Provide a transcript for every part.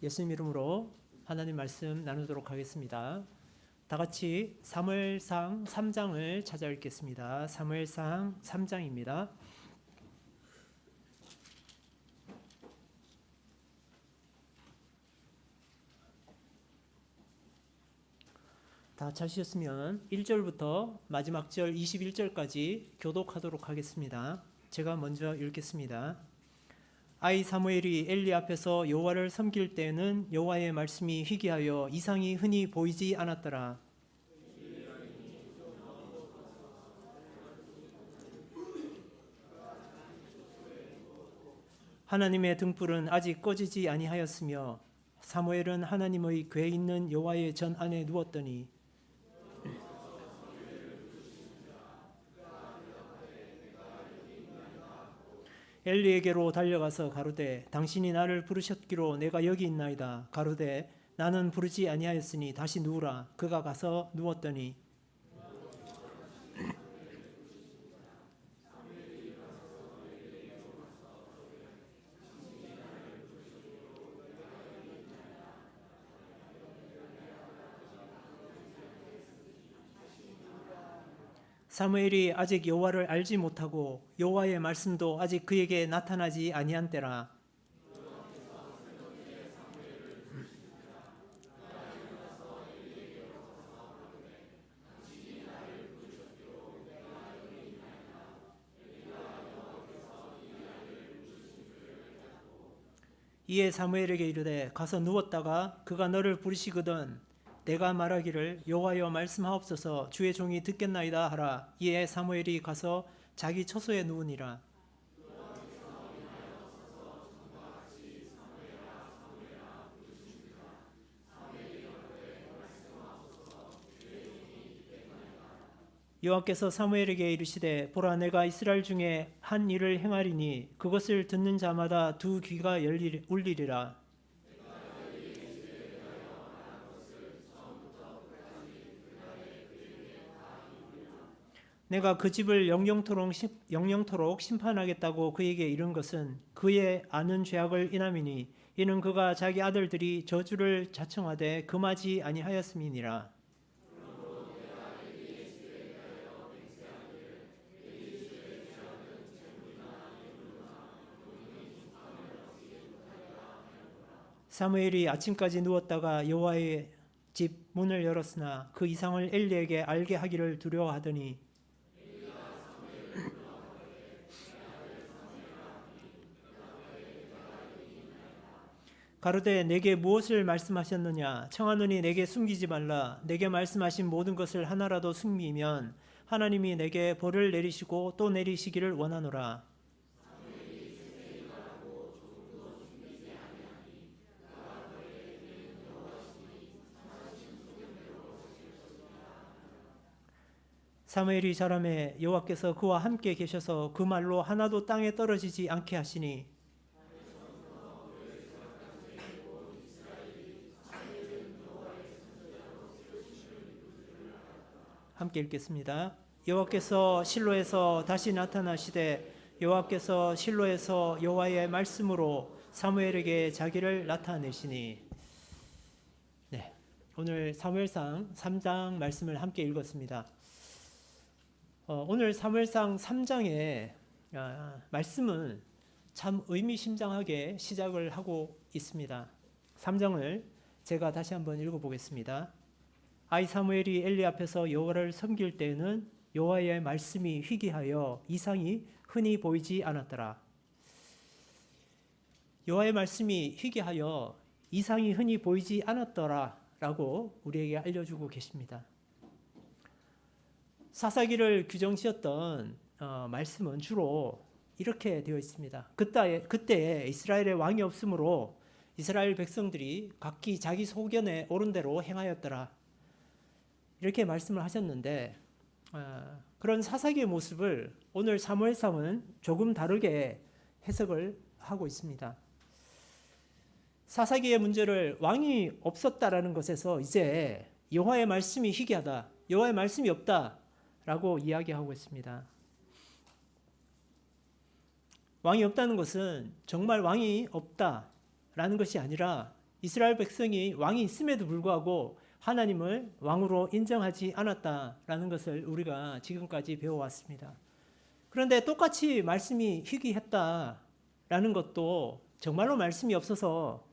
예수님 이름으로 하나님 말씀 나누도록 하겠습니다. 다 같이 사무엘상 3장을 찾아 읽겠습니다. 사무엘상 3장입니다. 다 찾으셨으면 1절부터 마지막 절 21절까지 교독하도록 하겠습니다. 제가 먼저 읽겠습니다. 아이 사무엘이 엘리 앞에서 여호와를 섬길 때에는 여호와의 말씀이 희귀하여 이상이 흔히 보이지 않았더라. 하나님의 등불은 아직 꺼지지 아니하였으며 사무엘은 하나님의 궤 있는 여호와의 전 안에 누웠더니 엘리에게로 달려가서 가로되 당신이 나를 부르셨기로 내가 여기 있나이다. 가로되 나는 부르지 아니하였으니 다시 누우라. 그가 가서 누웠더니 사무엘이 아직 여호와를 알지 못하고 여호와의 말씀도 아직 그에게 나타나지 아니한 때라. 이에 사무엘에게 이르되 가서 누웠다가 그가 너를 부르시거든 내가 말하기를 여호와여 말씀하옵소서 주의 종이 듣겠나이다 하라. 이에 사무엘이 가서 자기 처소에 누우니라. 여호와께서 사무엘에게 이르시되 보라 내가 이스라엘 중에 한 일을 행하리니 그것을 듣는 자마다 두 귀가 울리리라. 내가 그 집을 영영토록 심판하겠다고 그에게 이른 것은 그의 아는 죄악을 인함이니 이는 그가 자기 아들들이 저주를 자청하되 금하지 아니하였음이니라. 사무엘이 아침까지 누웠다가 여호와의 집 문을 열었으나 그 이상을 엘리에게 알게 하기를 두려워하더니 가로되 내게 무엇을 말씀하셨느냐 청하노니 내게 숨기지 말라. 내게 말씀하신 모든 것을 하나라도 숨기면 하나님이 내게 벌을 내리시고 또 내리시기를 원하노라. 사무엘이 자라매 여호와께서 그와 함께 계셔서 그 말로 하나도 땅에 떨어지지 않게 하시니 함께 읽겠습니다. 여호와께서 실로에서 다시 나타나시되 여호와께서 실로에서 여호와의 말씀으로 사무엘에게 자기를 나타내시니. 오늘 사무엘상 3장 말씀을 함께 읽었습니다. 오늘 사무엘상 3장의 말씀은 참 의미심장하게 시작을 하고 있습니다. 3장을 제가 다시 한번 읽어보겠습니다. 아이 사무엘이 엘리 앞에서 여호와를 섬길 때에는 여호와의 말씀이 희귀하여 이상이 흔히 보이지 않았더라. 여호와의 말씀이 희귀하여 이상이 흔히 보이지 않았더라 라고 우리에게 알려주고 계십니다. 사사기를 규정지었던 말씀은 주로 이렇게 되어 있습니다. 그때 이스라엘의 왕이 없으므로 이스라엘 백성들이 각기 자기 소견에 옳은 대로 행하였더라. 이렇게 말씀을 하셨는데 그런 사사기의 모습을 오늘 사무엘상은 조금 다르게 해석을 하고 있습니다. 사사기의 문제를 왕이 없었다라는 것에서 이제 여호와의 말씀이 희귀하다, 여호와의 말씀이 없다라고 이야기하고 있습니다. 왕이 없다는 것은 정말 왕이 없다라는 것이 아니라 이스라엘 백성이 왕이 있음에도 불구하고 하나님을 왕으로 인정하지 않았다라는 것을 우리가 지금까지 배워왔습니다. 그런데 똑같이 말씀이 희귀했다라는 것도 정말로 말씀이 없어서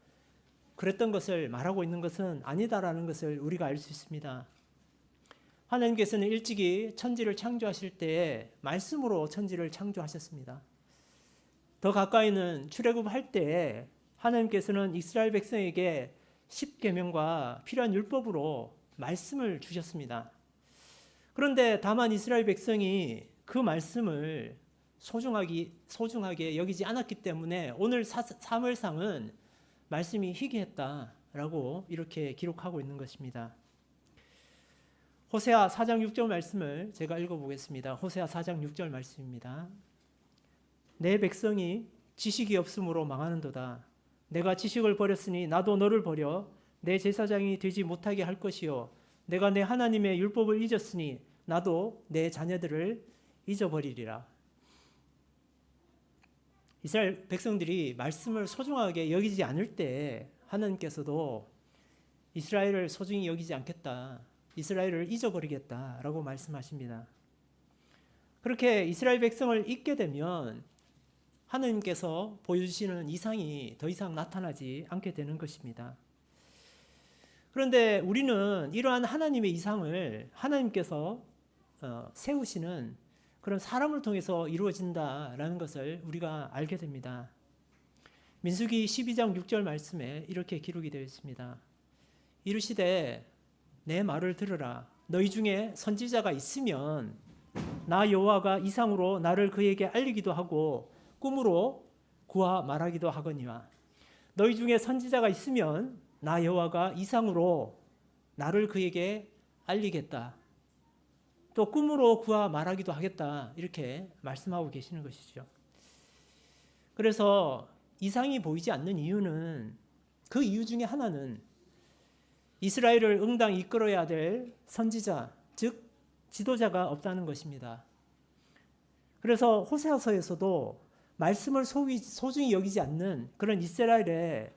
그랬던 것을 말하고 있는 것은 아니다라는 것을 우리가 알 수 있습니다. 하나님께서는 일찍이 천지를 창조하실 때에 말씀으로 천지를 창조하셨습니다. 더 가까이는 출애굽할 때에 하나님께서는 이스라엘 백성에게 십계명과 필요한 율법으로 말씀을 주셨습니다. 그런데 다만 이스라엘 백성이 그 말씀을 소중하게 여기지 않았기 때문에 오늘 사무엘상은 말씀이 희귀했다라고 이렇게 기록하고 있는 것입니다. 호세아 4장 6절 말씀을 제가 읽어보겠습니다. 호세아 4장 6절 말씀입니다. 내 백성이 지식이 없으므로 망하는도다. 내가 지식을 버렸으니 나도 너를 버려 내 제사장이 되지 못하게 할 것이요 내가 내 하나님의 율법을 잊었으니 나도 내 자녀들을 잊어버리리라. 이스라엘 백성들이 말씀을 소중하게 여기지 않을 때 하나님께서도 이스라엘을 소중히 여기지 않겠다, 이스라엘을 잊어버리겠다라고 말씀하십니다. 그렇게 이스라엘 백성을 잊게 되면 하나님께서 보여주시는 이상이 더 이상 나타나지 않게 되는 것입니다. 그런데 우리는 이러한 하나님의 이상을 하나님께서 세우시는 그런 사람을 통해서 이루어진다라는 것을 우리가 알게 됩니다. 민수기 12장 6절 말씀에 이렇게 기록이 되어 있습니다. 이르시되 내 말을 들으라. 너희 중에 선지자가 있으면 나 여호와가 이상으로 나를 그에게 알리기도 하고 꿈으로 그와 말하기도 하거니와. 너희 중에 선지자가 있으면 나 여호와가 이상으로 나를 그에게 알리겠다. 또 꿈으로 그와 말하기도 하겠다. 이렇게 말씀하고 계시는 것이죠. 그래서 이상이 보이지 않는 이유는 그 이유 중에 하나는 이스라엘을 응당히 이끌어야 될 선지자, 즉 지도자가 없다는 것입니다. 그래서 호세아서에서도 말씀을 소중히 여기지 않는 그런 이스라엘의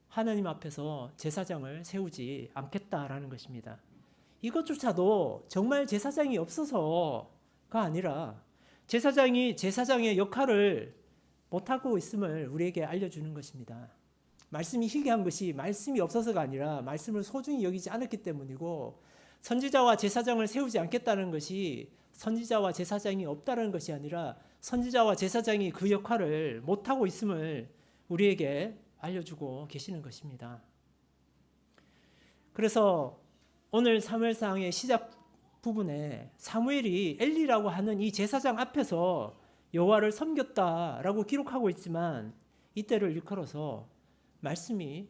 하나님 앞에서 제사장을 세우지 않겠다라는 것입니다. 이것조차도 정말 제사장이 없어서가 아니라 제사장이 제사장의 역할을 못하고 있음을 우리에게 알려주는 것입니다. 말씀이 희귀한 것이 말씀이 없어서가 아니라 말씀을 소중히 여기지 않았기 때문이고, 선지자와 제사장을 세우지 않겠다는 것이 선지자와 제사장이 없다는 것이 아니라 선지자와 제사장이 그 역할을 못하고 있음을 우리에게 알려주고 계시는 것입니다. 그래서 오늘 사무엘상의 시작 부분에 사무엘이 엘리라고 하는 이 제사장 앞에서 여호와를 섬겼다라고 기록하고 있지만 이때를 일컬어서 말씀이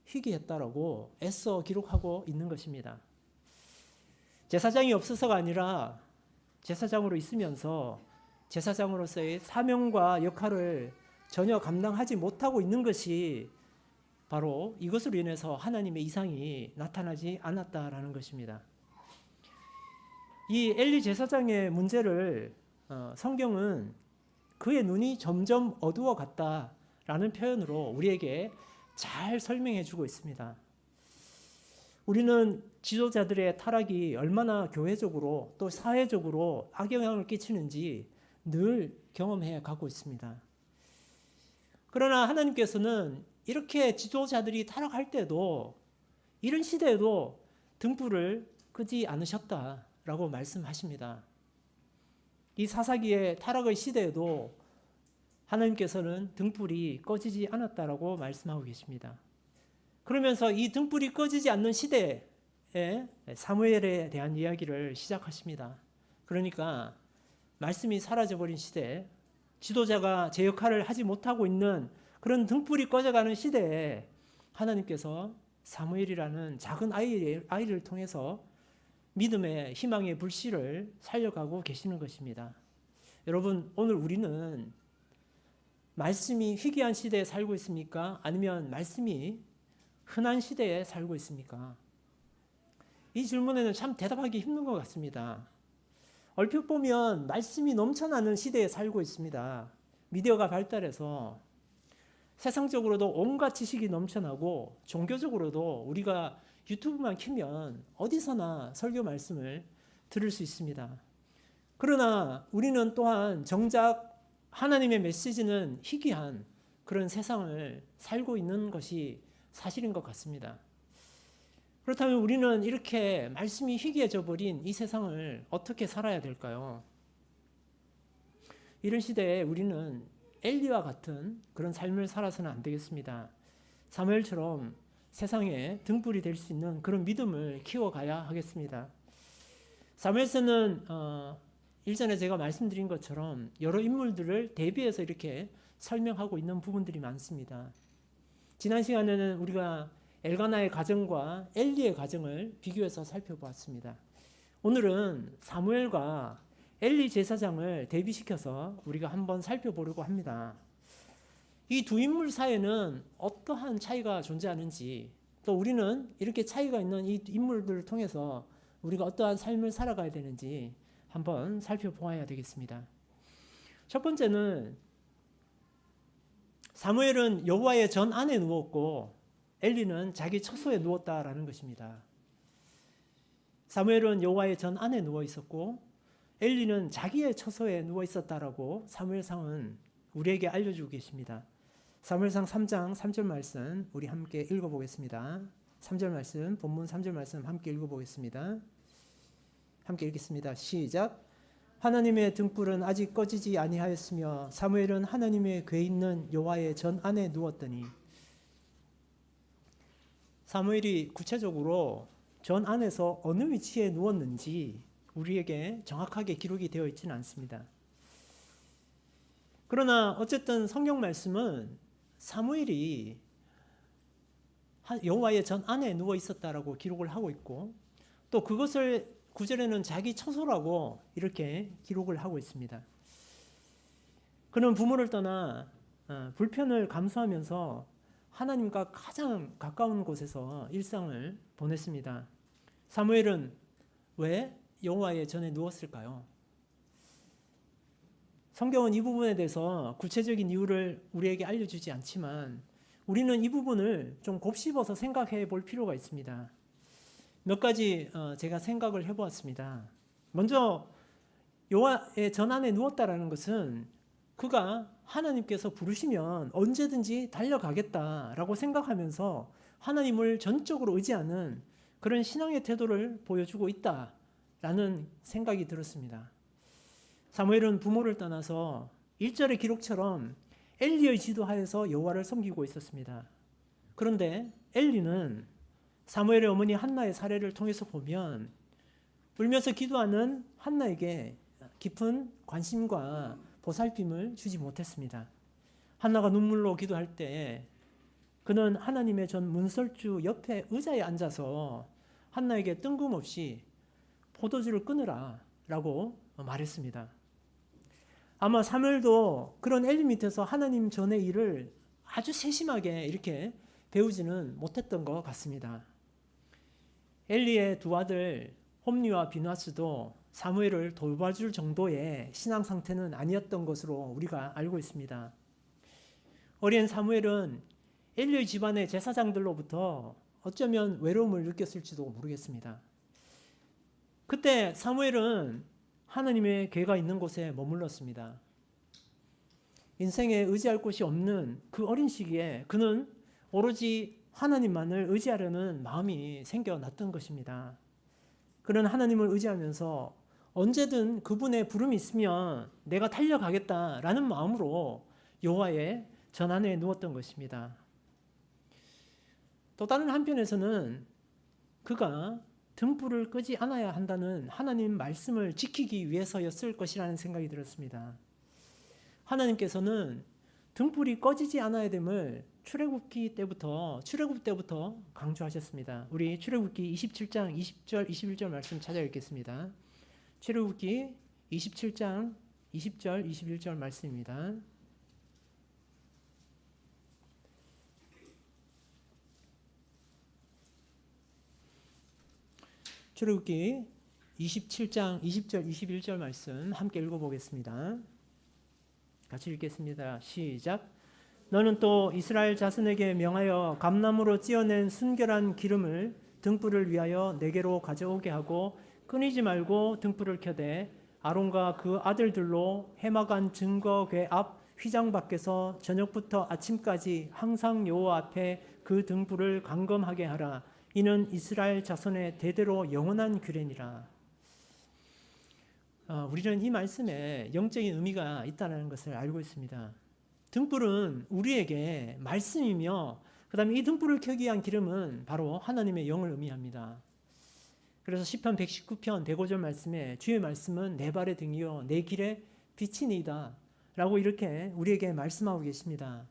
희귀했다라고 애써 기록하고 있는 것입니다. 제사장이 없어서가 아니라 제사장으로 있으면서 제사장으로서의 사명과 역할을 전혀 감당하지 못하고 있는 것이 바로 이것으로 인해서 하나님의 이상이 나타나지 않았다라는 것입니다. 이 엘리 제사장의 문제를 성경은 그의 눈이 점점 어두워 갔다라는 표현으로 우리에게 잘 설명해 주고 있습니다. 우리는 지도자들의 타락이 얼마나 교회적으로 또 사회적으로 악영향을 끼치는지 늘 경험해 가고 있습니다. 그러나 하나님께서는 이렇게 지도자들이 타락할 때도 이런 시대에도 등불을 끄지 않으셨다라고 말씀하십니다. 이 사사기의 타락의 시대에도 하나님께서는 등불이 꺼지지 않았다라고 말씀하고 계십니다. 그러면서 이 등불이 꺼지지 않는 시대에 사무엘에 대한 이야기를 시작하십니다. 그러니까 말씀이 사라져버린 시대, 지도자가 제 역할을 하지 못하고 있는 그런 등불이 꺼져가는 시대에 하나님께서 사무엘이라는 작은 아이를 통해서 믿음의 희망의 불씨를 살려가고 계시는 것입니다. 여러분, 오늘 우리는 말씀이 희귀한 시대에 살고 있습니까? 아니면 말씀이 흔한 시대에 살고 있습니까? 이 질문에는 참 대답하기 힘든 것 같습니다. 얼핏 보면 말씀이 넘쳐나는 시대에 살고 있습니다. 미디어가 발달해서 세상적으로도 온갖 지식이 넘쳐나고 종교적으로도 우리가 유튜브만 켜면 어디서나 설교 말씀을 들을 수 있습니다. 그러나 우리는 또한 정작 하나님의 메시지는 희귀한 그런 세상을 살고 있는 것이 사실인 것 같습니다. 그렇다면 우리는 이렇게 말씀이 희귀해져 버린 이 세상을 어떻게 살아야 될까요? 이런 시대에 우리는 엘리와 같은 그런 삶을 살아서는 안 되겠습니다. 사무엘처럼 세상에 등불이 될 수 있는 그런 믿음을 키워가야 하겠습니다. 사무엘서는 일전에 제가 말씀드린 것처럼 여러 인물들을 대비해서 이렇게 설명하고 있는 부분들이 많습니다. 지난 시간에는 우리가 엘가나의 가정과 엘리의 가정을 비교해서 살펴보았습니다. 오늘은 사무엘과 엘리 제사장을 대비시켜서 우리가 한번 살펴보려고 합니다. 이 두 인물 사이에는 어떠한 차이가 존재하는지, 또 우리는 이렇게 차이가 있는 이 인물들을 통해서 우리가 어떠한 삶을 살아가야 되는지 한번 살펴보아야 되겠습니다. 첫 번째는 사무엘은 여호와의 전 안에 누웠고 엘리는 자기 처소에 누웠다라는 것입니다. 사무엘은 여호와의 전 안에 누워 있었고 엘리는 자기의 처소에 누워 있었다라고 사무엘상은 우리에게 알려주고 계십니다. 사무엘상 3장 3절 말씀 우리 함께 읽어보겠습니다. 3절 말씀, 본문 3절 말씀 함께 읽어보겠습니다. 함께 읽겠습니다. 시작. 하나님의 등불은 아직 꺼지지 아니하였으며 사무엘은 하나님의 궤 있는 여호와의 전 안에 누웠더니. 사무엘이 구체적으로 전 안에서 어느 위치에 누웠는지 우리에게 정확하게 기록이 되어 있지는 않습니다. 그러나 어쨌든 성경 말씀은 사무엘이 여호와의 전 안에 누워 있었다라고 기록을 하고 있고 또 그것을 9절에는 자기 처소라고 이렇게 기록을 하고 있습니다. 그는 부모를 떠나 불편을 감수하면서 하나님과 가장 가까운 곳에서 일상을 보냈습니다. 사무엘은 왜 여호와의 전에 누웠을까요? 성경은 이 부분에 대해서 구체적인 이유를 우리에게 알려주지 않지만 우리는 이 부분을 좀 곱씹어서 생각해 볼 필요가 있습니다. 몇 가지 제가 생각을 해보았습니다. 먼저 여호와의 전 안에 누웠다라는 것은 그가 하나님께서 부르시면 언제든지 달려가겠다라고 생각하면서 하나님을 전적으로 의지하는 그런 신앙의 태도를 보여주고 있다라는 생각이 들었습니다. 사무엘은 부모를 떠나서 1절의 기록처럼 엘리의 지도하에서 여호와를 섬기고 있었습니다. 그런데 엘리는 사무엘의 어머니 한나의 사례를 통해서 보면 울면서 기도하는 한나에게 깊은 관심과 보살핌을 주지 못했습니다. 한나가 눈물로 기도할 때 그는 하나님의 전 문설주 옆에 의자에 앉아서 한나에게 뜬금없이 포도주를 끊으라 라고 말했습니다. 아마 사무엘도 그런 엘리 밑에서 하나님 전의 일을 아주 세심하게 이렇게 배우지는 못했던 것 같습니다. 엘리의 두 아들 홈리와 비누아스도 사무엘을 돌봐줄 정도의 신앙 상태는 아니었던 것으로 우리가 알고 있습니다. 어린 사무엘은 엘리의 집안의 제사장들로부터 어쩌면 외로움을 느꼈을지도 모르겠습니다. 그때 사무엘은 하나님의 궤가 있는 곳에 머물렀습니다. 인생에 의지할 곳이 없는 그 어린 시기에 그는 오로지 하나님만을 의지하려는 마음이 생겨났던 것입니다. 그는 하나님을 의지하면서 언제든 그분의 부름이 있으면 내가 달려가겠다라는 마음으로 여호와의 전 안에 누웠던 것입니다. 또 다른 한편에서는 그가 등불을 끄지 않아야 한다는 하나님 말씀을 지키기 위해서였을 것이라는 생각이 들었습니다. 하나님께서는 등불이 꺼지지 않아야 됨을 출애굽 때부터 강조하셨습니다. 우리 출애굽기 27장 20절 21절 말씀 찾아 읽겠습니다. 출애굽기 27장 20절 21절 말씀입니다. 출애굽기 27장 20절 21절 말씀 함께 읽어보겠습니다. 같이 읽겠습니다. 시작. 너는 또 이스라엘 자손에게 명하여 감나무로 찧어낸 순결한 기름을 등불을 위하여 내게로 가져오게 하고 끊이지 말고 등불을 켜되 아론과 그 아들들로 해막한 증거궤 앞 휘장 밖에서 저녁부터 아침까지 항상 여호와 앞에 그 등불을 감금하게 하라. 이는 이스라엘 자손의 대대로 영원한 규례니라. 우리는 이 말씀에 영적인 의미가 있다는 것을 알고 있습니다. 등불은 우리에게 말씀이며 그 다음에 이 등불을 켜기 위한 기름은 바로 하나님의 영을 의미합니다. 그래서 시편 119편 대고절 말씀에 주의 말씀은 내 발의 등이요 내 길의 빛이니이다 라고 이렇게 우리에게 말씀하고 계십니다.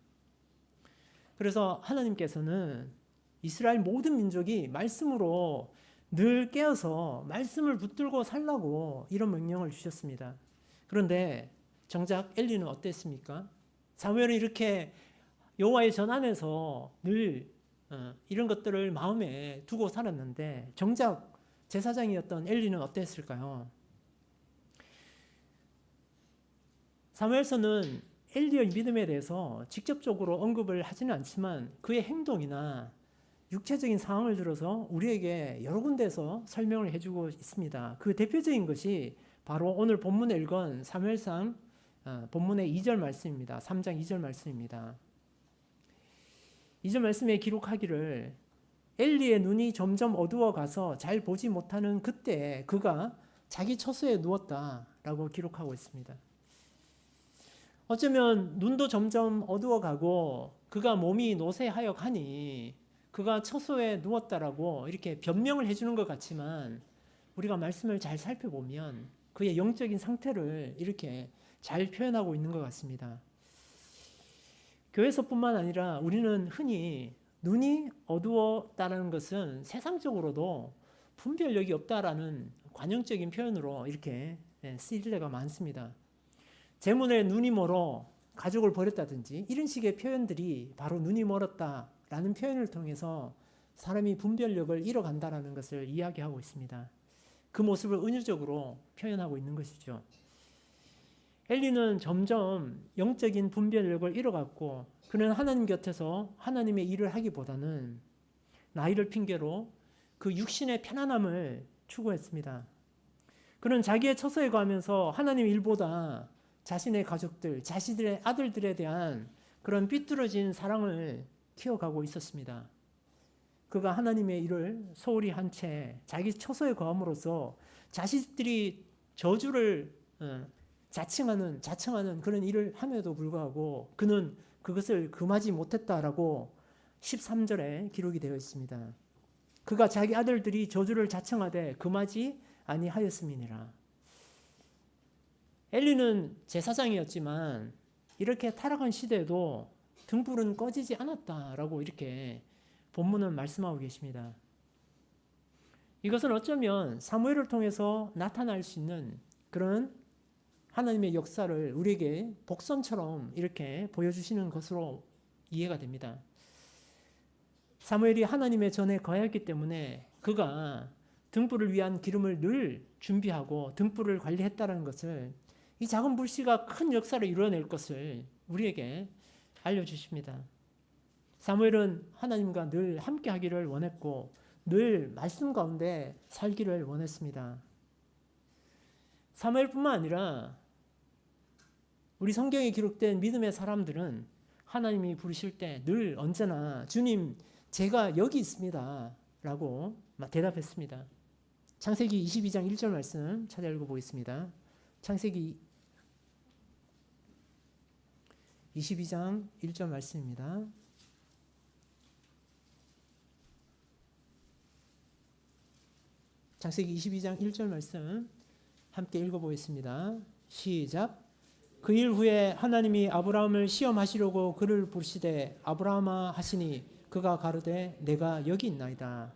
그래서 하나님께서는 이스라엘 모든 민족이 말씀으로 늘 깨어서 말씀을 붙들고 살라고 이런 명령을 주셨습니다. 그런데 정작 엘리는 어땠습니까? 사무엘은 이렇게 여호와의 전 안에서 늘 이런 것들을 마음에 두고 살았는데 정작 제사장이었던 엘리는 어땠을까요? 사무엘서는 엘리의 믿음에 대해서 직접적으로 언급을 하지는 않지만 그의 행동이나 육체적인 상황을 들어서 우리에게 여러 군데에서 설명을 해주고 있습니다. 그 대표적인 것이 바로 오늘 본문에 읽은 사무엘상 본문의 2절 말씀입니다. 3장 2절 말씀입니다. 2절 말씀에 기록하기를 엘리의 눈이 점점 어두워가서 잘 보지 못하는 그때 그가 자기 처소에 누웠다라고 기록하고 있습니다. 어쩌면 눈도 점점 어두워가고 그가 몸이 노쇠하여가니 그가 처소에 누웠다라고 이렇게 변명을 해주는 것 같지만 우리가 말씀을 잘 살펴보면 그의 영적인 상태를 이렇게 잘 표현하고 있는 것 같습니다. 교회에서뿐만 아니라 우리는 흔히 눈이 어두웠다는 것은 세상적으로도 분별력이 없다라는 관용적인 표현으로 이렇게 쓰일 때가 많습니다. 재문에 눈이 멀어 가족을 버렸다든지 이런 식의 표현들이 바로 눈이 멀었다라는 표현을 통해서 사람이 분별력을 잃어간다라는 것을 이야기하고 있습니다. 그 모습을 은유적으로 표현하고 있는 것이죠. 엘리는 점점 영적인 분별력을 잃어갔고 그는 하나님 곁에서 하나님의 일을 하기보다는 나이를 핑계로 그 육신의 편안함을 추구했습니다. 그는 자기의 처소에 가면서 하나님 일보다 자신의 가족들, 자신들의 아들들에 대한 그런 삐뚤어진 사랑을 키워가고 있었습니다. 그가 하나님의 일을 소홀히 한 채 자기 처소에 거함으로써 자식들이 저주를 자청하는 그런 일을 함에도 불구하고 그는 그것을 금하지 못했다라고 13절에 기록이 되어 있습니다. 그가 자기 아들들이 저주를 자청하되 금하지 아니하였음이니라. 엘리는 제사장이었지만 이렇게 타락한 시대에도 등불은 꺼지지 않았다라고 이렇게 본문은 말씀하고 계십니다. 이것은 어쩌면 사무엘을 통해서 나타날 수 있는 그런 하나님의 역사를 우리에게 복선처럼 이렇게 보여주시는 것으로 이해가 됩니다. 사무엘이 하나님의 전에 거하였기 때문에 그가 등불을 위한 기름을 늘 준비하고 등불을 관리했다는 것을 이 작은 불씨가 큰 역사를 이루어낼 것을 우리에게 알려주십니다. 사무엘은 하나님과 늘 함께 하기를 원했고 늘 말씀 가운데 살기를 원했습니다. 사무엘뿐만 아니라 우리 성경에 기록된 믿음의 사람들은 하나님이 부르실 때 늘 언제나 주님 제가 여기 있습니다 라고 대답했습니다. 창세기 22장 1절 말씀 찾아 읽어보겠습니다. 창세기 22장 1절 말씀입니다. 창세기 22장 1절 말씀 함께 읽어보겠습니다. 시작. 그 일 후에 하나님이 아브라함을 시험하시려고 그를 부르시되 아브라함아 하시니 그가 가로되 내가 여기 있나이다.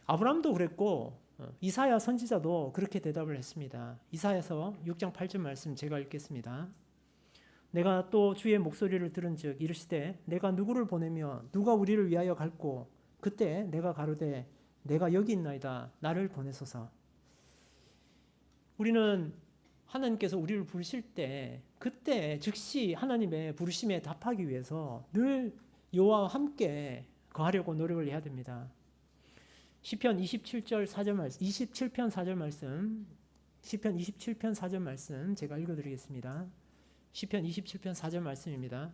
아브라함도 그랬고 이사야 선지자도 그렇게 대답을 했습니다. 이사야서 6장 8절 말씀 제가 읽겠습니다. 내가 또 주의 목소리를 들은즉 이르시되 내가 누구를 보내며 누가 우리를 위하여 갈고 그때 내가 가로되 내가 여기 있나이다 나를 보내소서. 우리는 하나님께서 우리를 부르실 때 그때 즉시 하나님의 부르심에 답하기 위해서 늘 여호와와 함께 거하려고 노력을 해야 됩니다. 시편 27절 4절 말씀, 27편 4절 말씀, 시편 27편 4절 말씀 제가 읽어드리겠습니다. 시편 27편 4절 말씀입니다.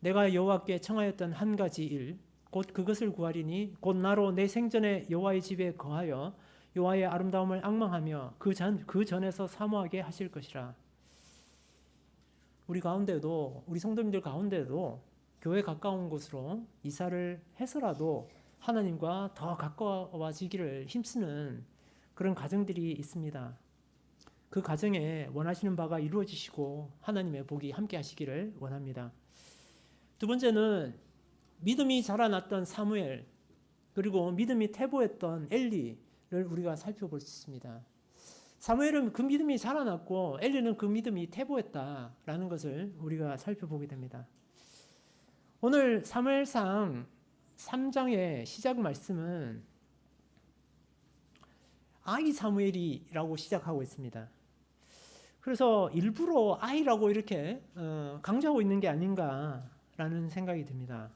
내가 여호와께 청하였던 한 가지 일, 곧 그것을 구하리니 곧 나로 내 생전에 여호와의 집에 거하여 여호와의 아름다움을 앙망하며 그 전에서 사모하게 하실 것이라. 우리 가운데도, 우리 성도님들 가운데도 교회 가까운 곳으로 이사를 해서라도 하나님과 더 가까워지기를 힘쓰는 그런 가정들이 있습니다. 그 가정에 원하시는 바가 이루어지시고 하나님의 복이 함께 하시기를 원합니다. 두 번째는 믿음이 자라났던 사무엘, 그리고 믿음이 퇴보했던 엘리를 우리가 살펴볼 수 있습니다. 사무엘은 그 믿음이 자라났고 엘리는 그 믿음이 퇴보했다라는 것을 우리가 살펴보게 됩니다. 오늘 사무엘상 3장의 시작 말씀은 아이 사무엘이라고 시작하고 있습니다. 그래서 일부러 아이라고 이렇게 강조하고 있는 게 아닌가라는 생각이 듭니다.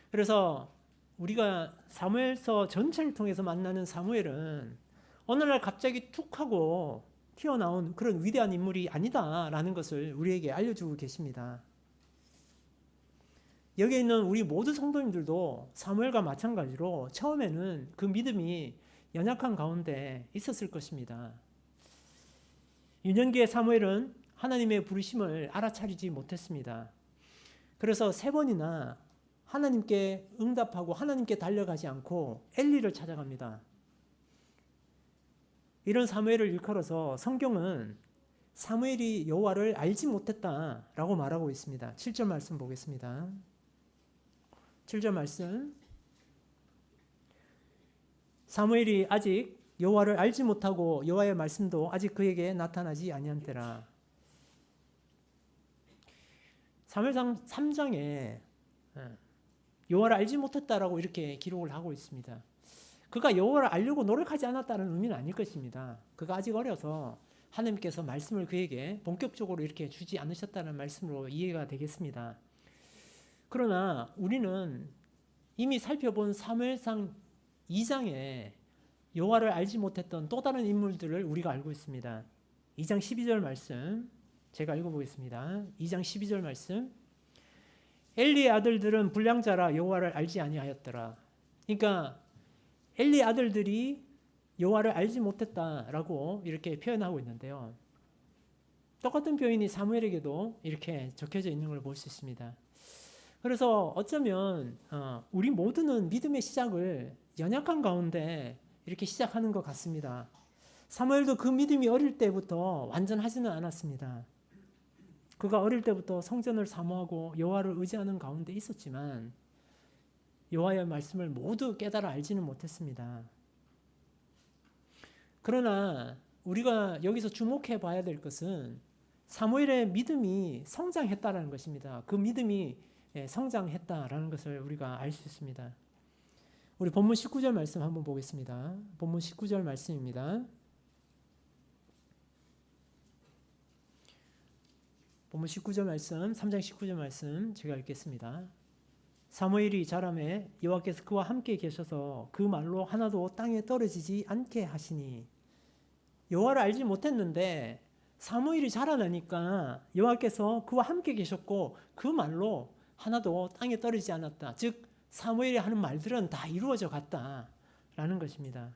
그래서 우리가 사무엘서 전체를 통해서 만나는 사무엘은 어느 날 갑자기 툭 하고 튀어나온 그런 위대한 인물이 아니다라는 것을 우리에게 알려주고 계십니다. 여기에 있는 우리 모든 성도님들도 사무엘과 마찬가지로 처음에는 그 믿음이 연약한 가운데 있었을 것입니다. 유년기의 사무엘은 하나님의 부르심을 알아차리지 못했습니다. 그래서 3번이나 하나님께 응답하고 하나님께 달려가지 않고 엘리를 찾아갑니다. 이런 사무엘을 일컬어서 성경은 사무엘이 여호와를 알지 못했다라고 말하고 있습니다. 7절 말씀 보겠습니다. 7절 말씀. 사무엘이 아직 여호와를 알지 못하고 여호와의 말씀도 아직 그에게 나타나지 아니한 때라. 사무엘상 3장에 여호와를 알지 못했다라고 이렇게 기록을 하고 있습니다. 그가 여호와를 알려고 노력하지 않았다는 의미는 아닐 것입니다. 그가 아직 어려서 하나님께서 말씀을 그에게 본격적으로 이렇게 주지 않으셨다는 말씀으로 이해가 되겠습니다. 그러나 우리는 이미 살펴본 사무엘상 2장에 여호와를 알지 못했던 또 다른 인물들을 우리가 알고 있습니다. 2장 12절 말씀 제가 읽어보겠습니다. 2장 12절 말씀. 엘리의 아들들은 불량자라 여호와를 알지 아니하였더라. 그러니까 엘리의 아들들이 여호와를 알지 못했다라고 이렇게 표현하고 있는데요. 똑같은 표현이 사무엘에게도 이렇게 적혀져 있는 걸 볼 수 있습니다. 그래서 어쩌면 우리 모두는 믿음의 시작을 연약한 가운데 이렇게 시작하는 것 같습니다. 사무엘도 그 믿음이 어릴 때부터 완전하지는 않았습니다. 그가 어릴 때부터 성전을 사모하고 여호와를 의지하는 가운데 있었지만 여호와의 말씀을 모두 깨달아 알지는 못했습니다. 그러나 우리가 여기서 주목해 봐야 될 것은 사무엘의 믿음이 성장했다라는 것입니다. 그 믿음이 성장했다라는 것을 우리가 알 수 있습니다. 우리 본문 19절 말씀 한번 보겠습니다. 본문 19절 말씀입니다. 본문 19절 말씀, 3장 19절 말씀 제가 읽겠습니다. 사무엘이 자라매 여호와께서 그와 함께 계셔서 그 말로 하나도 땅에 떨어지지 않게 하시니. 여호와를 알지 못했는데 사무엘이 자라나니까 여호와께서 그와 함께 계셨고 그 말로 하나도 땅에 떨어지지 않았다. 즉 사무엘이 하는 말들은 다 이루어져 갔다라는 것입니다.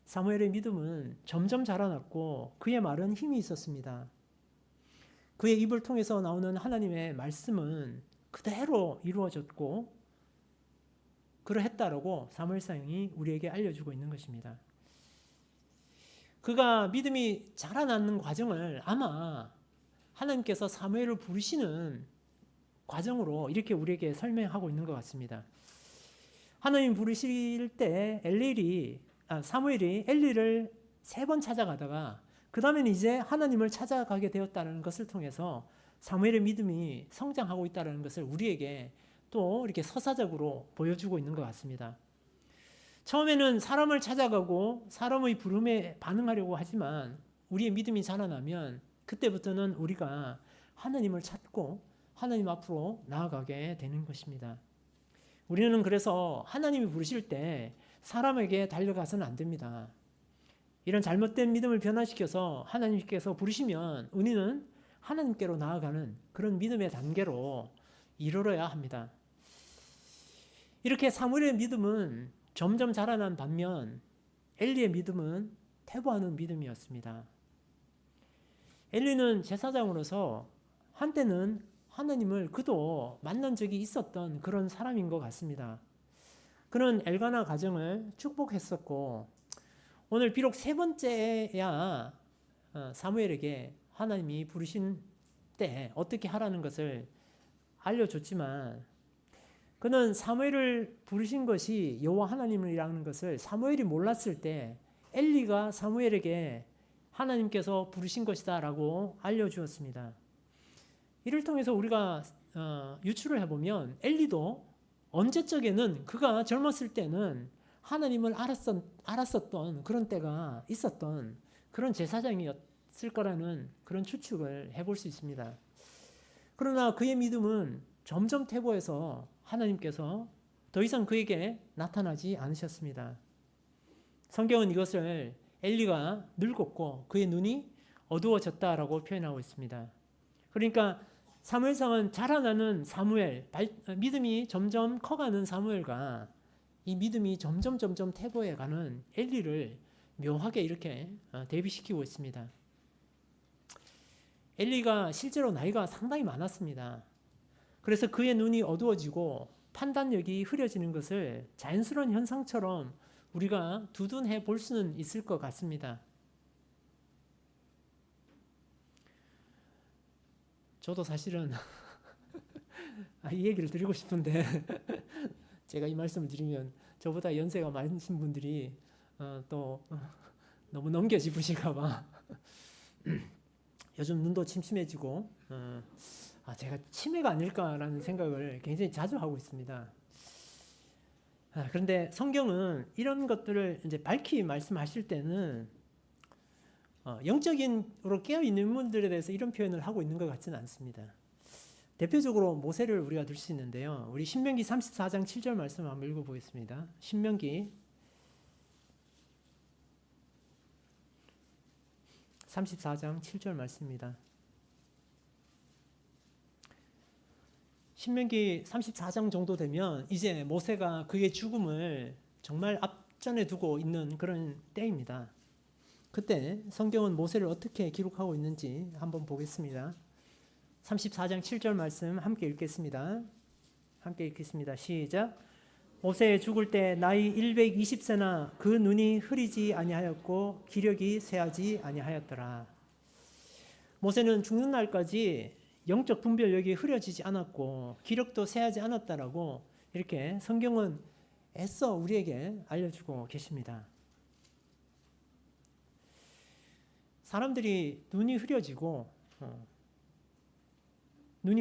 사무엘의 믿음은 점점 자라났고 그의 말은 힘이 있었습니다. 그의 입을 통해서 나오는 하나님의 말씀은 그대로 이루어졌고 그러했다라고 사무엘상이 우리에게 알려주고 있는 것입니다. 그가 믿음이 자라나는 과정을 아마 하나님께서 사무엘을 부르시는 과정으로 이렇게 우리에게 설명하고 있는 것 같습니다. 하나님 부르실 때 사무엘이 엘리를 3번 찾아가다가 그 다음에는 이제 하나님을 찾아가게 되었다는 것을 통해서 사무엘의 믿음이 성장하고 있다는 것을 우리에게 또 이렇게 서사적으로 보여주고 있는 것 같습니다. 처음에는 사람을 찾아가고 사람의 부름에 반응하려고 하지만 우리의 믿음이 자라나면 그때부터는 우리가 하나님을 찾고 하나님 앞으로 나아가게 되는 것입니다. 우리는 그래서 하나님이 부르실 때 사람에게 달려가서는 안 됩니다. 이런 잘못된 믿음을 변화시켜서 하나님께서 부르시면 우리는 하나님께로 나아가는 그런 믿음의 단계로 이르러야 합니다. 이렇게 사무엘의 믿음은 점점 자라난 반면 엘리의 믿음은 퇴보하는 믿음이었습니다. 엘리는 제사장으로서 한때는 하나님을 그도 만난 적이 있었던 그런 사람인 것 같습니다. 그는 엘가나 가정을 축복했었고 오늘 비록 세 번째야 사무엘에게 하나님이 부르신 때 어떻게 하라는 것을 알려줬지만 그는 사무엘을 부르신 것이 여호와 하나님이라는 것을 사무엘이 몰랐을 때 엘리가 사무엘에게 하나님께서 부르신 것이다 라고 알려주었습니다. 이를 통해서 우리가 유추를 해보면 엘리도 언제적에는 그가 젊었을 때는 하나님을 알았었던 그런 때가 있었던 그런 제사장이었을 거라는 그런 추측을 해볼 수 있습니다. 그러나 그의 믿음은 점점 퇴보해서 하나님께서 더 이상 그에게 나타나지 않으셨습니다. 성경은 이것을 엘리가 늙었고 그의 눈이 어두워졌다라고 표현하고 있습니다. 그러니까 사무엘상은 자라나는 사무엘, 믿음이 점점 커가는 사무엘과 이 믿음이 점점 퇴보해가는 엘리를 묘하게 이렇게 대비시키고 있습니다. 엘리가 실제로 나이가 상당히 많았습니다. 그래서 그의 눈이 어두워지고 판단력이 흐려지는 것을 자연스러운 현상처럼 우리가 두둔해 볼 수는 있을 것 같습니다. 저도 사실은 이 얘기를 드리고 싶은데 제가 이 말씀을 드리면 저보다 연세가 많으신 분들이 또 너무 넘겨짚으실까 봐 요즘 눈도 침침해지고 제가 치매가 아닐까라는 생각을 굉장히 자주 하고 있습니다. 그런데 성경은 이런 것들을 이제 밝히 말씀하실 때는 영적인으로 깨어있는 인물들에 대해서 이런 표현을 하고 있는 것 같지는 않습니다. 대표적으로 모세를 우리가 들 수 있는데요. 우리 신명기 34장 7절 말씀 한번 읽어보겠습니다. 신명기 34장 7절 말씀입니다. 신명기 34장 정도 되면 이제 모세가 그의 죽음을 정말 앞전에 두고 있는 그런 때입니다. 그때 성경은 모세를 어떻게 기록하고 있는지 한번 보겠습니다. 34장 7절 말씀 함께 읽겠습니다. 시작. 모세 죽을 때 나이 120세나 그 눈이 흐리지 아니하였고 기력이 쇠하지 아니하였더라. 모세는 죽는 날까지 영적 분별력이 흐려지지 않았고 기력도 쇠하지 않았다라고 이렇게 성경은 애써 우리에게 알려주고 계십니다. 사람들이 눈이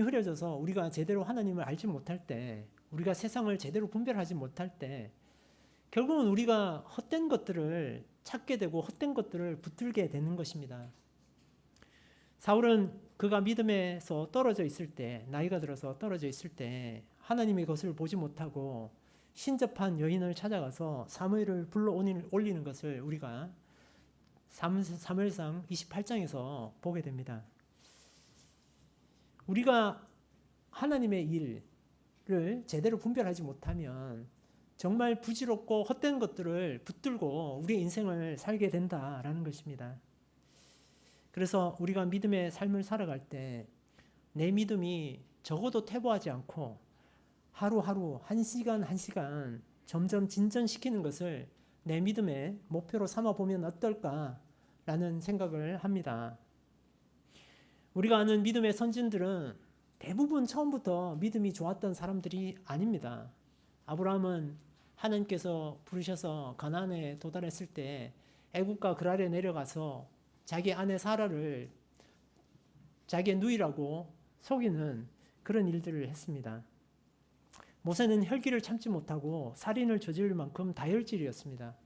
흐려져서 우리가 제대로 하나님을 알지 못할 때, 우리가 세상을 제대로 분별하지 못할 때 결국은 우리가 헛된 것들을 찾게 되고 헛된 것들을 붙들게 되는 것입니다. 사울은 그가 믿음에서 떨어져 있을 때, 나이가 들어서 떨어져 있을 때 하나님의 것을 보지 못하고 신접한 여인을 찾아가서 사무엘을 불러 올리는 것을 우리가 사무엘상 28장에서 보게 됩니다. 우리가 하나님의 일을 제대로 분별하지 못하면 정말 부질없고 헛된 것들을 붙들고 우리의 인생을 살게 된다라는 것입니다. 그래서 우리가 믿음의 삶을 살아갈 때 내 믿음이 적어도 퇴보하지 않고 하루하루 한 시간 점점 진전시키는 것을 내 믿음의 목표로 삼아보면 어떨까라는 생각을 합니다. 우리가 아는 믿음의 선진들은 대부분 처음부터 믿음이 좋았던 사람들이 아닙니다. 아브라함은 하나님께서 부르셔서 가나안에 도달했을 때 애국과 그랄에 내려가서 자기 아내 사라를 자기의 누이라고 속이는 그런 일들을 했습니다. 모세는 혈기를 참지 못하고 살인을 저지를 만큼 다혈질이었습니다.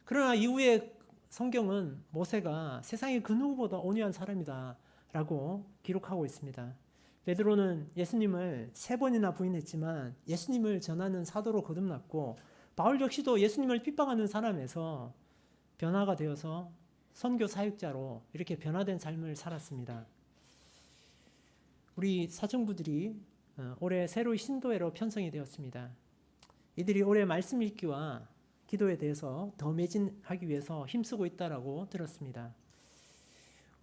그러나 이후에 성경은 모세가 세상의 그 누구보다 온유한 사람이다 라고 기록하고 있습니다. 베드로는 예수님을 3번이나 부인했지만 예수님을 전하는 사도로 거듭났고, 바울 역시도 예수님을 핍박하는 사람에서 변화가 되어서 선교 사역자로 이렇게 변화된 삶을 살았습니다. 우리 사정부들이 올해 새로 신도회로 편성이 되었습니다. 이들이 올해 말씀 읽기와 기도에 대해서 더 매진하기 위해서 힘쓰고 있다라고 들었습니다.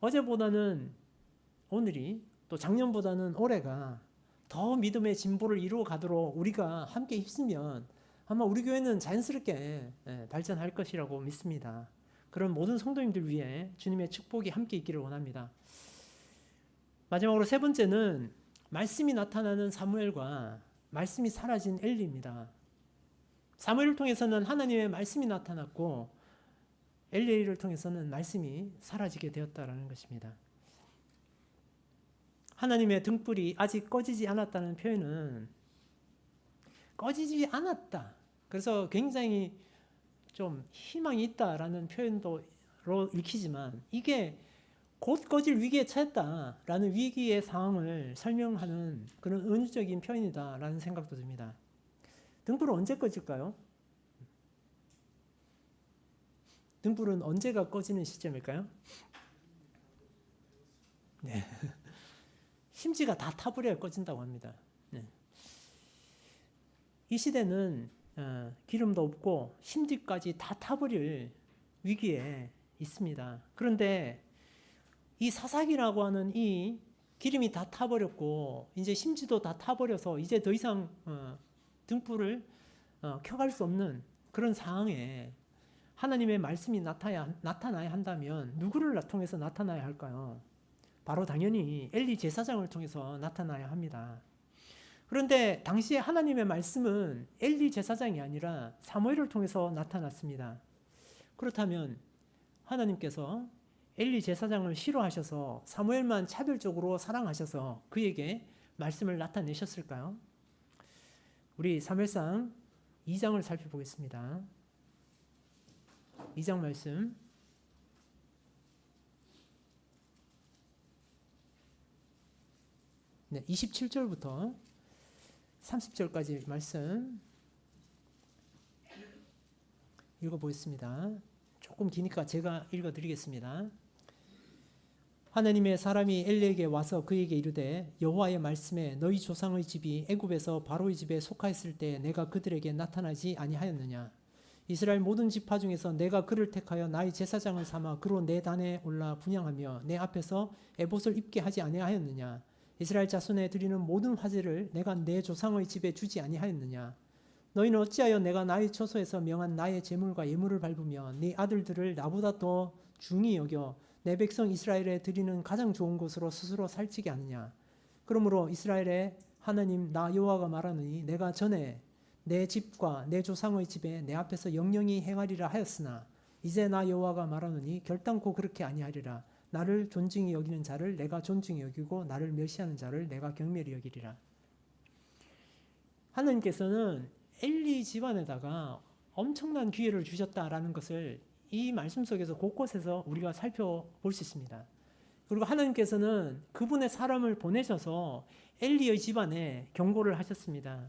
어제보다는 오늘이, 또 작년보다는 올해가 더 믿음의 진보를 이루어 가도록 우리가 함께 힘쓰면 아마 우리 교회는 자연스럽게 발전할 것이라고 믿습니다. 그런 모든 성도님들 위해 주님의 축복이 함께 있기를 원합니다. 마지막으로 3번째는 말씀이 나타나는 사무엘과 말씀이 사라진 엘리입니다. 사무엘을 통해서는 하나님의 말씀이 나타났고, 엘리를 통해서는 말씀이 사라지게 되었다라는 것입니다. 하나님의 등불이 아직 꺼지지 않았다는 표현은 꺼지지 않았다, 그래서 굉장히 좀 희망이 있다라는 표현도로 읽히지만, 이게 곧 꺼질 위기에 처했다라는 위기의 상황을 설명하는 그런 은유적인 표현이다라는 생각도 듭니다. 등불은 언제 꺼질까요? 등불은 언제가 꺼지는 시점일까요? 네. 심지가 다 타버려야 꺼진다고 합니다. 네. 이 시대는 기름도 없고 심지까지 다 타버릴 위기에 있습니다. 그런데 이 사사기라고 하는 이 기름이 다 타버렸고 이제 심지도 다 타버려서 이제 더 이상 등불을 켜갈 수 없는 그런 상황에 하나님의 말씀이 나타나야 한다면 누구를 통해서 나타나야 할까요? 바로 당연히 엘리 제사장을 통해서 나타나야 합니다. 그런데 당시에 하나님의 말씀은 엘리 제사장이 아니라 사무엘을 통해서 나타났습니다. 그렇다면 하나님께서 엘리 제사장을 싫어하셔서 사무엘만 차별적으로 사랑하셔서 그에게 말씀을 나타내셨을까요? 우리 사무엘상 2장을 살펴보겠습니다. 2장 말씀. 네, 27절부터 30절까지 말씀 읽어보겠습니다. 조금 기니까 제가 읽어드리겠습니다. 하나님의 사람이 엘리에게 와서 그에게 이르되 여호와의 말씀에 너희 조상의 집이 애굽에서 바로의 집에 속하였을 때 내가 그들에게 나타나지 아니하였느냐. 이스라엘 모든 지파 중에서 내가 그를 택하여 나의 제사장을 삼아 그로 내 단에 올라 분향하며 내 앞에서 에봇을 입게 하지 아니하였느냐. 이스라엘 자손에 드리는 모든 화제를 내가 내 조상의 집에 주지 아니하였느냐. 너희는 어찌하여 내가 나의 처소에서 명한 나의 제물과 예물을 밟으며 네 아들들을 나보다 더 중히 여겨 내 백성 이스라엘에 드리는 가장 좋은 곳으로 스스로 살찌게 하느냐. 그러므로 이스라엘의 하나님 나 여호와가 말하느니 내가 전에 내 집과 내 조상의 집에 내 앞에서 영영히 행하리라 하였으나 이제 나 여호와가 말하느니 결단코 그렇게 아니하리라. 나를 존중히 여기는 자를 내가 존중히 여기고 나를 멸시하는 자를 내가 경멸히 여기리라. 하나님께서는 엘리 집안에다가 엄청난 기회를 주셨다라는 것을 이 말씀 속에서 곳곳에서 우리가 살펴볼 수 있습니다. 그리고 하나님께서는 그분의 사람을 보내셔서 엘리의 집안에 경고를 하셨습니다.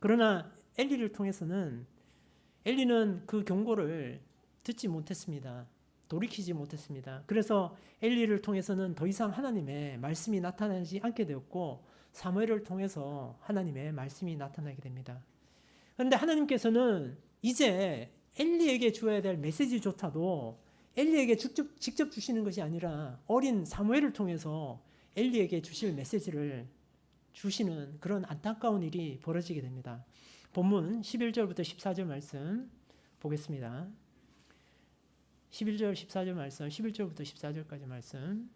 그러나 엘리를 통해서는 엘리는 그 경고를 듣지 못했습니다. 돌이키지 못했습니다. 그래서 엘리를 통해서는 더 이상 하나님의 말씀이 나타나지 않게 되었고 사무엘을 통해서 하나님의 말씀이 나타나게 됩니다. 그런데 하나님께서는 이제 엘리에게 주어야 될 메시지조차도 엘리에게 직접 주시는 것이 아니라 어린 사무엘을 통해서 엘리에게 주실 메시지를 주시는 그런 안타까운 일이 벌어지게 됩니다. 본문 11절부터 14절 말씀 보겠습니다. 11절 14절 말씀, 11절부터 14절까지 말씀.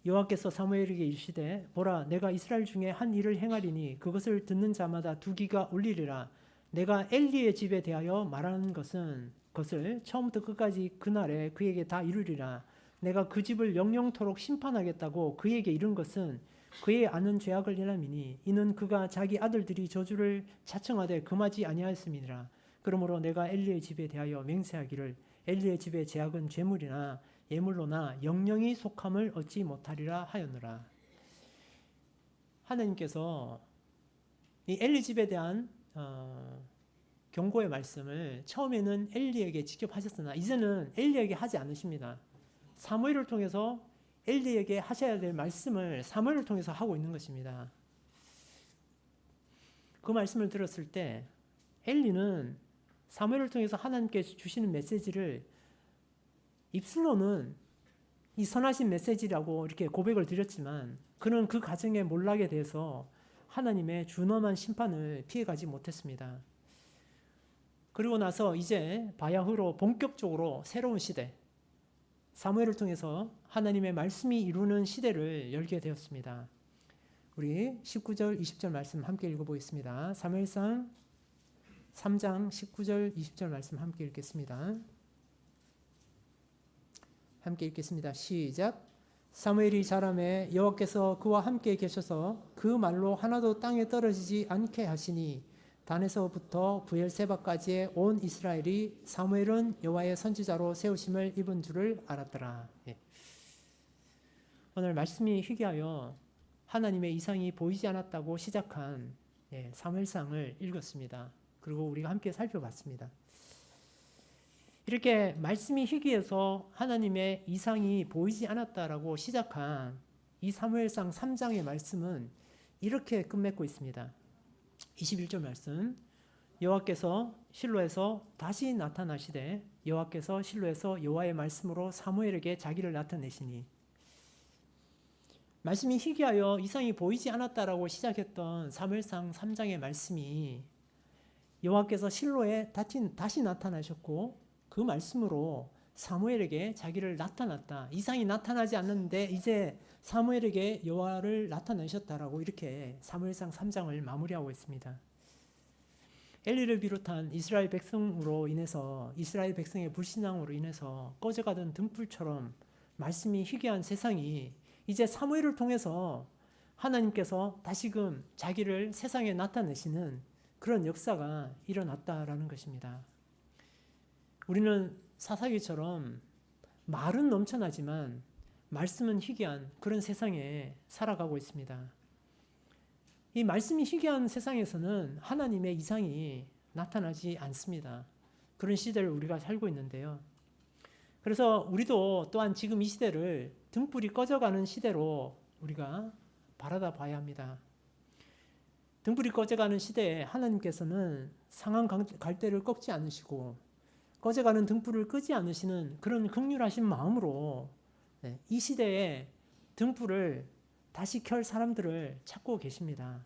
여호와께서 사무엘에게 이르시되 보라 내가 이스라엘 중에 한 일을 행하리니 그것을 듣는 자마다 두 귀가 울리리라. 내가 엘리의 집에 대하여 말하는 것을 처음부터 끝까지 그날에 그에게 다 이루리라. 내가 그 집을 영영토록 심판하겠다고 그에게 이른 것은 그의 아는 죄악을 행함이니 이는 그가 자기 아들들이 저주를 자청하되 금하지 아니하였음이니라. 그러므로 내가 엘리의 집에 대하여 맹세하기를 엘리의 집의 죄악은 죄물이나 예물로나 영영이 속함을 얻지 못하리라 하였노라. 하나님께서 이 엘리 집에 대한 경고의 말씀을 처음에는 엘리에게 직접 하셨으나 이제는 엘리에게 하지 않으십니다. 사무엘을 통해서 엘리에게 하셔야 될 말씀을 사무엘을 통해서 하고 있는 것입니다. 그 말씀을 들었을 때 엘리는 사무엘을 통해서 하나님께 주시는 메시지를 입술로는 이 선하신 메시지라고 이렇게 고백을 드렸지만 그는 그 과정의 몰락에 대해서 하나님의 준엄한 심판을 피해가지 못했습니다. 그리고 나서 이제 바야흐로 본격적으로 새로운 시대, 사무엘을 통해서 하나님의 말씀이 이루는 시대를 열게 되었습니다. 우리 19절, 20절 말씀 함께 읽어보겠습니다. 사무엘상 3장 19절, 20절 말씀 함께 읽겠습니다. 함께 읽겠습니다. 시작. 사무엘이 자라매 여호와께서 그와 함께 계셔서 그 말로 하나도 땅에 떨어지지 않게 하시니 단에서부터 브엘세바까지의 온 이스라엘이 사무엘은 여호와의 선지자로 세우심을 입은 줄을 알았더라. 예. 오늘 말씀이 희귀하여 하나님의 이상이 보이지 않았다고 시작한 사무엘상을 읽었습니다. 그리고 우리가 함께 살펴봤습니다. 이렇게 말씀이 희귀해서 하나님의 이상이 보이지 않았다라고 시작한 이 사무엘상 3장의 말씀은 이렇게 끝맺고 있습니다. 21절 말씀. 여호와께서 실로에서 다시 나타나시되 여호와께서 실로에서 여호와의 말씀으로 사무엘에게 자기를 나타내시니. 말씀이 희귀하여 이상이 보이지 않았다라고 시작했던 사무엘상 3장의 말씀이 여호와께서 실로에 다시 나타나셨고 그 말씀으로 사무엘에게 자기를 나타났다. 이상이 나타나지 않는데 이제 사무엘에게 여호와를 나타내셨다라고 이렇게 사무엘상 3장을 마무리하고 있습니다. 엘리를 비롯한 이스라엘 백성으로 인해서 이스라엘 백성의 불신앙으로 인해서 꺼져가던 등불처럼 말씀이 희귀한 세상이 이제 사무엘을 통해서 하나님께서 다시금 자기를 세상에 나타내시는 그런 역사가 일어났다라는 것입니다. 우리는 사사기처럼 말은 넘쳐나지만 말씀은 희귀한 그런 세상에 살아가고 있습니다. 이 말씀이 희귀한 세상에서는 하나님의 이상이 나타나지 않습니다. 그런 시대를 우리가 살고 있는데요. 그래서 우리도 또한 지금 이 시대를 등불이 꺼져가는 시대로 우리가 바라다 봐야 합니다. 등불이 꺼져가는 시대에 하나님께서는 상한 갈대를 꺾지 않으시고 꺼져가는 등불을 끄지 않으시는 그런 긍휼하신 마음으로 이 시대에 등불을 다시 켤 사람들을 찾고 계십니다.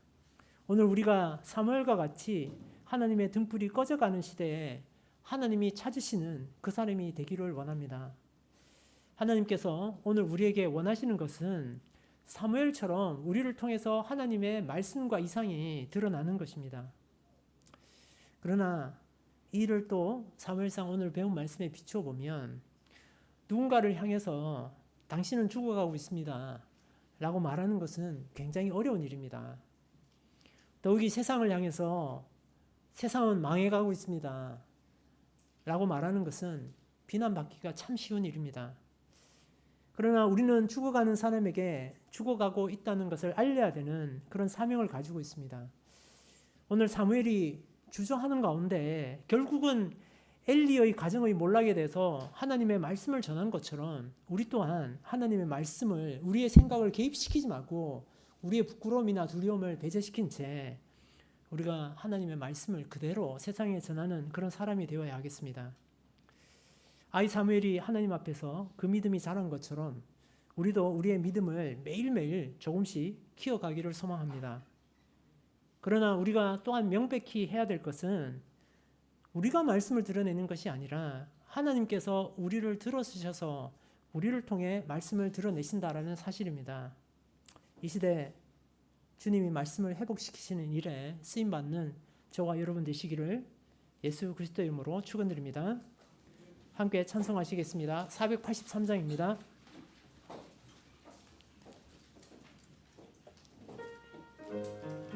오늘 우리가 사무엘과 같이 하나님의 등불이 꺼져가는 시대에 하나님이 찾으시는 그 사람이 되기를 원합니다. 하나님께서 오늘 우리에게 원하시는 것은 사무엘처럼 우리를 통해서 하나님의 말씀과 이상이 드러나는 것입니다. 그러나 이를 또 사무엘상 오늘 배운 말씀에 비추어 보면 누군가를 향해서 당신은 죽어가고 있습니다 라고 말하는 것은 굉장히 어려운 일입니다. 더욱이 세상을 향해서 세상은 망해가고 있습니다 라고 말하는 것은 비난받기가 참 쉬운 일입니다. 그러나 우리는 죽어가는 사람에게 죽어가고 있다는 것을 알려야 되는 그런 사명을 가지고 있습니다. 오늘 사무엘이 주저하는 가운데 결국은 엘리의 가정의 몰락에 대해서 하나님의 말씀을 전한 것처럼 우리 또한 하나님의 말씀을 우리의 생각을 개입시키지 말고 우리의 부끄러움이나 두려움을 배제시킨 채 우리가 하나님의 말씀을 그대로 세상에 전하는 그런 사람이 되어야 하겠습니다. 아이 사무엘이 하나님 앞에서 그 믿음이 자란 것처럼 우리도 우리의 믿음을 매일매일 조금씩 키워가기를 소망합니다. 그러나 우리가 또한 명백히 해야 될 것은 우리가 말씀을 드러내는 것이 아니라 하나님께서 우리를 들어주셔서 우리를 통해 말씀을 드러내신다라는 사실입니다. 이 시대 주님이 말씀을 회복시키시는 일에 쓰임받는 저와 여러분 되시기를 예수 그리스도의 이름으로 축원드립니다. 함께 찬송하시겠습니다. 483장입니다.